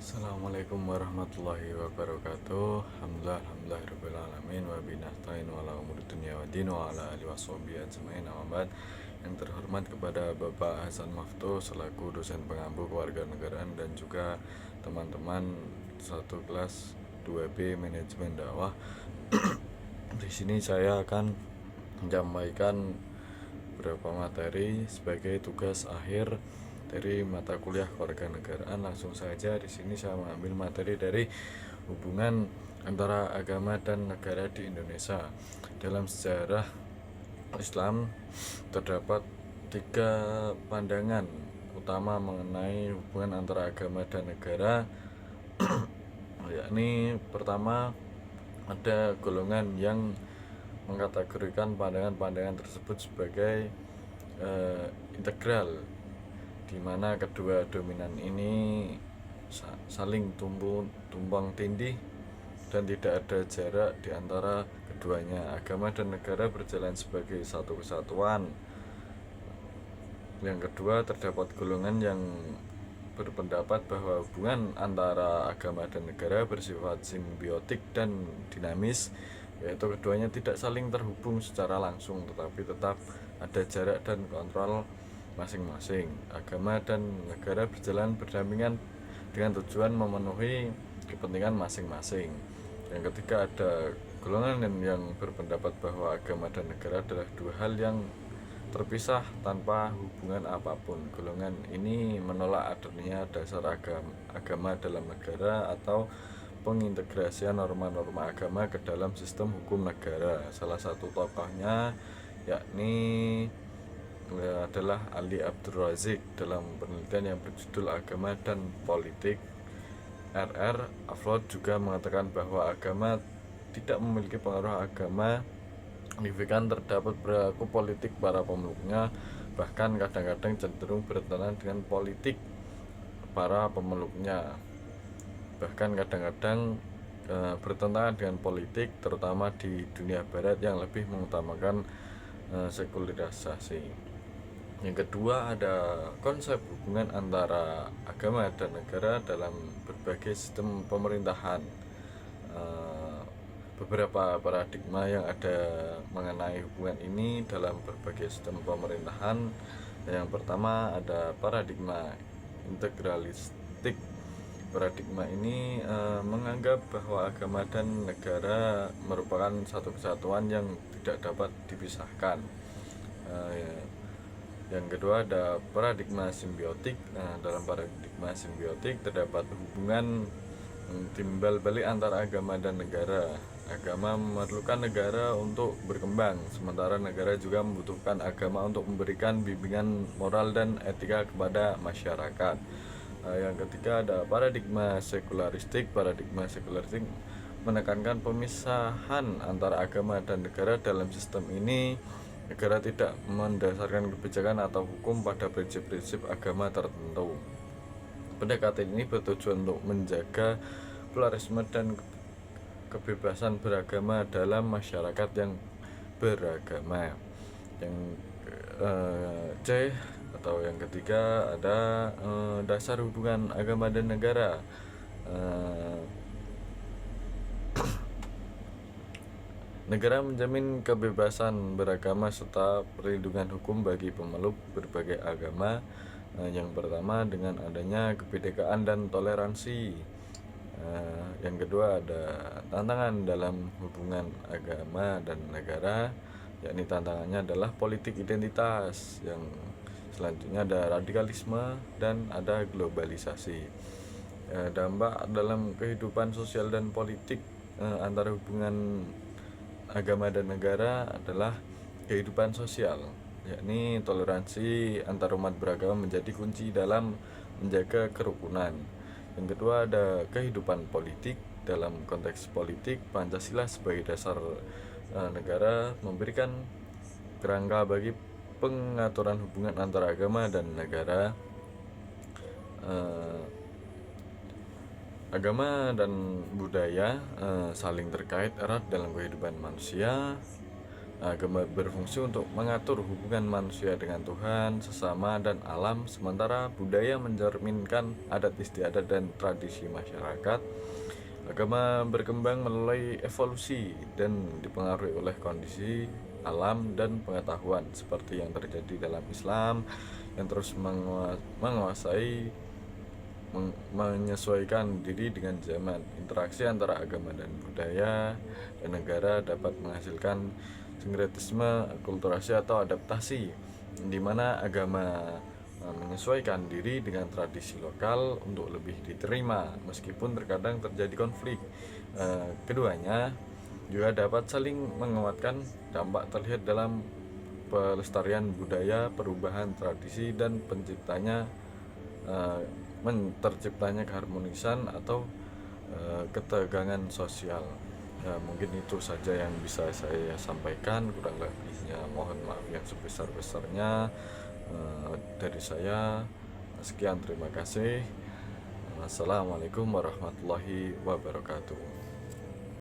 Assalamualaikum warahmatullahi wabarakatuh. Alhamdulillah alamin wa binastain wa ala umuri dunya wa din wa ala alihi washabihi ajmain. Yang terhormat kepada Bapak Hasan Maftu selaku dosen pengampu kewarganegaraan dan juga teman-teman satu kelas 2B manajemen dakwah. Di sini saya akan menyampaikan beberapa materi sebagai tugas akhir dari mata kuliah kewarganegaraan. Langsung saja di sini saya mengambil materi dari hubungan antara agama dan negara di Indonesia. Dalam sejarah Islam terdapat 3 pandangan utama mengenai hubungan antara agama dan negara. Yakni pertama, ada golongan yang mengkategorikan pandangan-pandangan tersebut sebagai integral, di mana kedua dominan ini saling tumpang tindih dan tidak ada jarak di antara keduanya. Agama dan negara berjalan sebagai satu kesatuan. Yang kedua, terdapat golongan yang berpendapat bahwa hubungan antara agama dan negara bersifat simbiotik dan dinamis, yaitu keduanya tidak saling terhubung secara langsung, tetapi tetap ada jarak dan kontrol masing-masing. Agama dan negara berjalan berdampingan dengan tujuan memenuhi kepentingan masing-masing. Yang ketiga, ada golongan yang berpendapat bahwa agama dan negara adalah dua hal yang terpisah tanpa hubungan apapun. Golongan ini menolak adanya dasar agama dalam negara atau pengintegrasian norma-norma agama ke dalam sistem hukum negara. Salah satu tokohnya yakni adalah Ali Abdul Razik dalam penelitian yang berjudul Agama dan Politik RR Aflod juga mengatakan bahwa agama tidak memiliki pengaruh agama signifikan terdapat perilaku politik para pemeluknya, bahkan kadang-kadang cenderung bertentangan dengan politik para pemeluknya, bahkan kadang-kadang bertentangan dengan politik, terutama di dunia barat yang lebih mengutamakan sekularisasi. Yang kedua, ada konsep hubungan antara agama dan negara dalam berbagai sistem pemerintahan. Beberapa paradigma yang ada mengenai hubungan ini dalam berbagai sistem pemerintahan. Yang pertama, ada paradigma integralistik. Paradigma ini menganggap bahwa agama dan negara merupakan satu kesatuan yang tidak dapat dipisahkan. Yang kedua, ada paradigma simbiotik. Dalam paradigma simbiotik terdapat hubungan timbal balik antara agama dan negara. Agama memerlukan negara untuk berkembang, sementara negara juga membutuhkan agama untuk memberikan bimbingan moral dan etika kepada masyarakat. Yang ketiga, ada paradigma sekularistik. Paradigma sekularistik menekankan pemisahan antara agama dan negara. Dalam sistem ini, negara tidak mendasarkan kebijakan atau hukum pada prinsip-prinsip agama tertentu. Pendekatan ini bertujuan untuk menjaga pluralisme dan kebebasan beragama dalam masyarakat yang beragama. Yang C atau yang ketiga, ada dasar hubungan agama dan negara. Negara menjamin kebebasan beragama serta perlindungan hukum bagi pemeluk berbagai agama. Yang pertama, dengan adanya kebinekaan dan toleransi. Yang kedua, ada tantangan dalam hubungan agama dan negara, yakni tantangannya adalah politik identitas. Yang selanjutnya ada radikalisme dan ada globalisasi. Dampak dalam kehidupan sosial dan politik antara hubungan agama dan negara adalah kehidupan sosial, yakni toleransi antar umat beragama menjadi kunci dalam menjaga kerukunan. Yang kedua, ada kehidupan politik. Dalam konteks politik, Pancasila sebagai dasar negara memberikan kerangka bagi pengaturan hubungan antara agama dan negara. Agama dan budaya saling terkait erat dalam kehidupan manusia. Agama berfungsi untuk mengatur hubungan manusia dengan Tuhan, sesama, dan alam, sementara budaya mencerminkan adat istiadat dan tradisi masyarakat. Agama berkembang melalui evolusi dan dipengaruhi oleh kondisi alam dan pengetahuan, seperti yang terjadi dalam Islam yang terus menguasai menyesuaikan diri dengan zaman. Interaksi antara agama dan budaya dan negara dapat menghasilkan sinkretisme, akulturasi, atau adaptasi, di mana agama menyesuaikan diri dengan tradisi lokal untuk lebih diterima, meskipun terkadang terjadi konflik. Keduanya juga dapat saling menguatkan. Dampak terlihat dalam pelestarian budaya, perubahan tradisi, dan eh, terciptanya keharmonisan atau ketegangan sosial. Ya, mungkin itu saja yang bisa saya sampaikan, kurang lebihnya mohon maaf yang sebesar-besarnya. Dari saya sekian, terima kasih. Assalamualaikum warahmatullahi wabarakatuh.